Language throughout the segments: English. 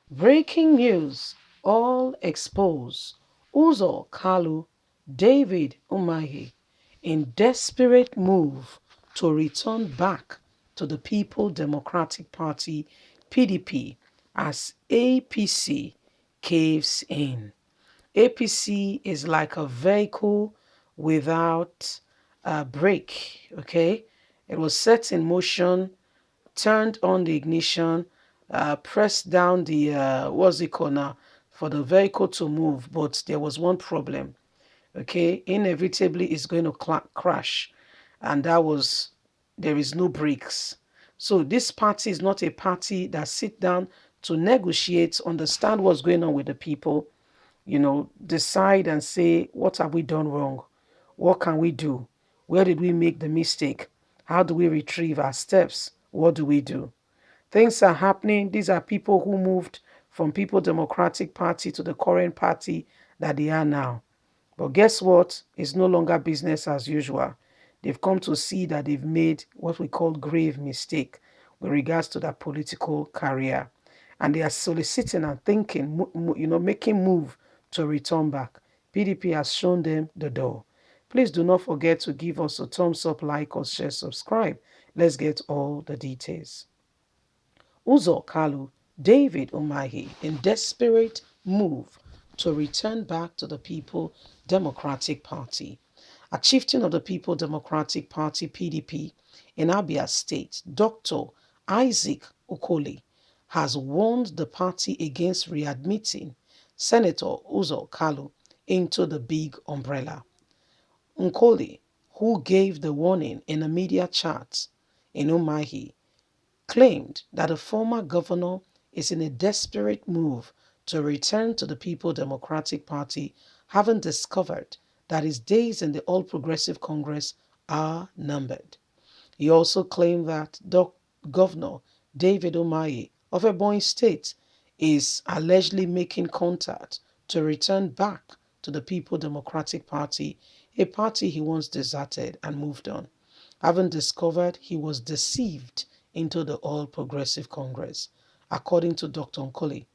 Breaking news, all expose. Uzo Kalu, David Umahi, in desperate move to return back to the People Democratic Party PDP as APC caves in. APC is like a vehicle without a brake, okay? It was set in motion, turned on the ignition, pressed down the, what's it called now, for the vehicle to move. But there was one problem, okay? Inevitably, it's going to crash. And that was, there is no brakes. So this party is not a party that sit down to negotiate, understand what's going on with the people, decide and say, what have we done wrong? What can we do? Where did we make the mistake? How do we retrieve our steps? What do we do? Things are happening. These are people who moved from People Democratic Party to the current party that they are now. But guess what? It's no longer business as usual. They've come to see that they've made what we call grave mistake with regards to their political career. And they are soliciting and thinking, making move to return back. PDP has shown them the door. Please do not forget to give us a thumbs up, like, or share, subscribe. Let's get all the details. Uzo Kalu, David Umahi, in desperate move to return back to the People Democratic Party. A chieftain of the People Democratic Party (PDP) in Abia State, Dr. Isaac Okoli, has warned the party against readmitting Senator Uzo Kalu into the big umbrella. Nkoli, who gave the warning in a media chat in Umahi, claimed that the former governor is in a desperate move to return to the People Democratic Party, having discovered that his days in the All Progressive Congress are numbered. He also claimed that Governor David Umahi of Ebonyi State is allegedly making contact to return back to the People Democratic Party, a party he once deserted and moved on, having discovered he was deceived into the All Progressive Congress. According to Dr. Nkoli,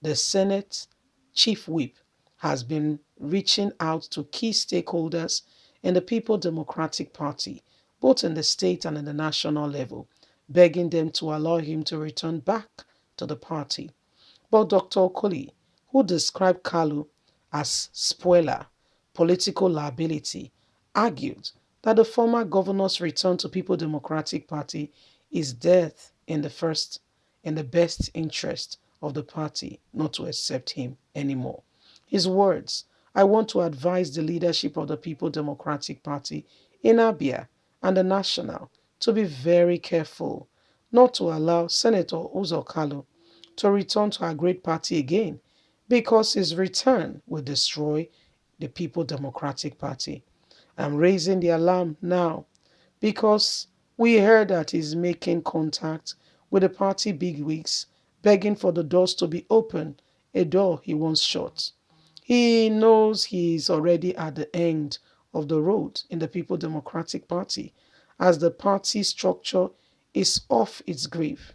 the Senate chief whip has been reaching out to key stakeholders in the People Democratic Party, both in the state and in the national level, begging them to allow him to return back to the party. But Dr. Okoli, who described Kalu as spoiler, political liability, argued that the former governor's return to People Democratic Party is death in the best interest of the party not to accept him anymore. His words, I want to advise the leadership of the People Democratic Party in Abia and the National to be very careful not to allow Senator Uzo Kalu to return to our great party again, because his return will destroy the People Democratic Party. I'm raising the alarm now because we heard that he's making contact with the party bigwigs, begging for the doors to be open, a door he once shut. He knows he's already at the end of the road in the People Democratic Party, as the party structure is off its grave.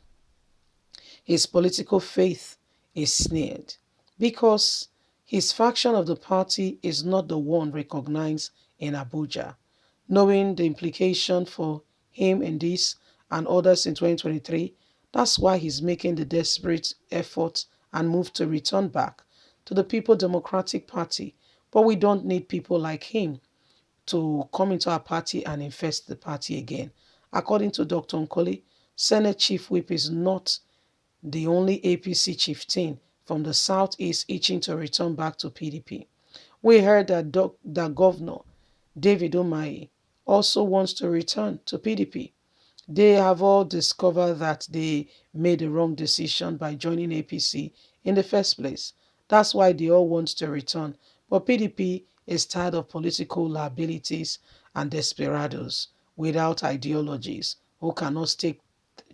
His political faith is snared because his faction of the party is not the one recognized in Abuja. Knowing the implication for him in this and others in 2023, that's why he's making the desperate effort and move to return back to the People Democratic Party. But we don't need people like him to come into our party and infest the party again. According to Dr. Nkoli, Senate Chief Whip is not the only APC chieftain from the southeast itching to return back to PDP. We heard that Governor David Umahi also wants to return to PDP. They have all discovered that they made the wrong decision by joining APC in the first place. That's why they all want to return. But PDP is tired of political liabilities and desperados without ideologies who cannot stay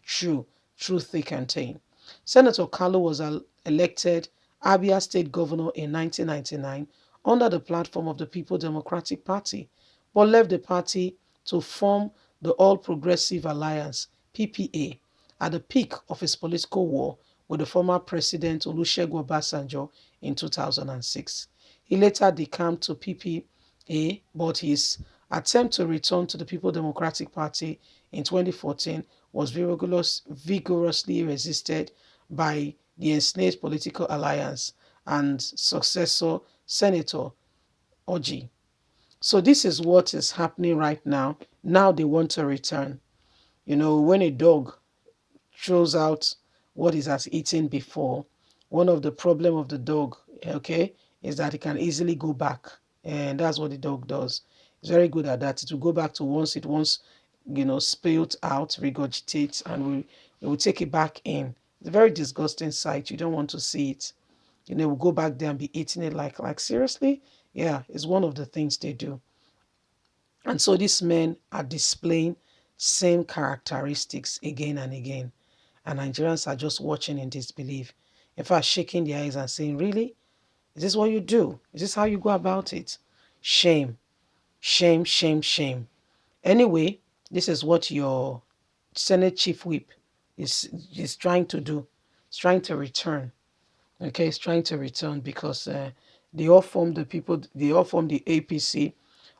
true through thick and thin. Senator Kalu was elected Abia State Governor in 1999 under the platform of the People Democratic Party, but left the party to form the All Progressive Alliance (PPA) at the peak of his political war with the former president Olusegun Obasanjo in 2006. He later decamped to PPA, but his attempt to return to the People Democratic Party in 2014 was vigorously resisted by the enslaved political alliance and successor Senator Orji. So this is what is happening right now. Now they want to return. When a dog throws out what it has eaten before, one of the problem of the dog, okay, is that it can easily go back. And that's what the dog does. It's very good at that. It will go back to once, spilled out, regurgitates, and it will take it back in. It's a very disgusting sight. You don't want to see it. We'll go back there and be eating it like seriously? Yeah, it's one of the things they do. And so these men are displaying same characteristics again and again. And Nigerians are just watching in disbelief. In fact, shaking their eyes and saying, really? Is this what you do? Is this how you go about it? Shame, shame, shame, shame. Anyway, this is what your Senate Chief Whip is trying to do. It's trying to return. Okay, it's trying to return because they all formed the APC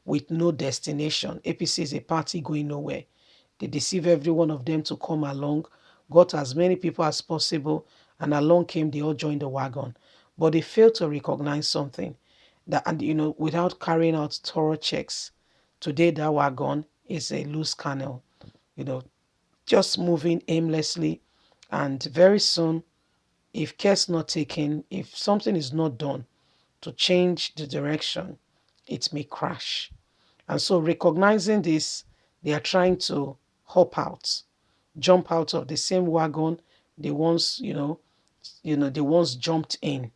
with no destination. APC is a party going nowhere. They deceive every one of them to come along, got as many people as possible, and along came, they all joined the wagon. But they failed to recognize something that, and without carrying out thorough checks, today that wagon is a loose canal, you know, just moving aimlessly, and very soon, if care's not taken, if something is not done to change the direction, it may crash. And so recognizing this, they are trying to hop out, jump out of the same wagon they once, they once jumped in.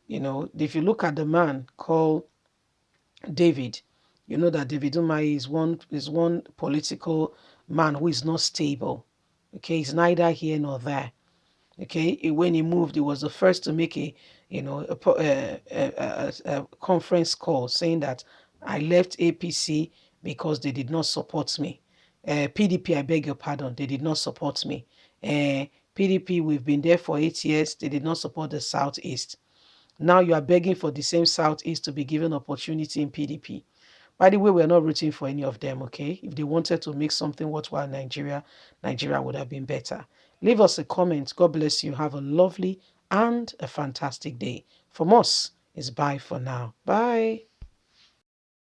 If you look at the man called David, you know that David Umahi is one political man who is not stable. Okay, he's neither here nor there. Okay, when he moved, he was the first to make a conference call saying that I left APC because they did not support me. PDP, I beg your pardon, they did not support me. PDP, we've been there for 8 years, they did not support the Southeast. Now you are begging for the same Southeast to be given opportunity in PDP. By the way, we're not rooting for any of them, okay? If they wanted to make something worthwhile in Nigeria would have been better. Leave us a comment. God bless you. Have a lovely and a fantastic day. From us, it's bye for now. Bye.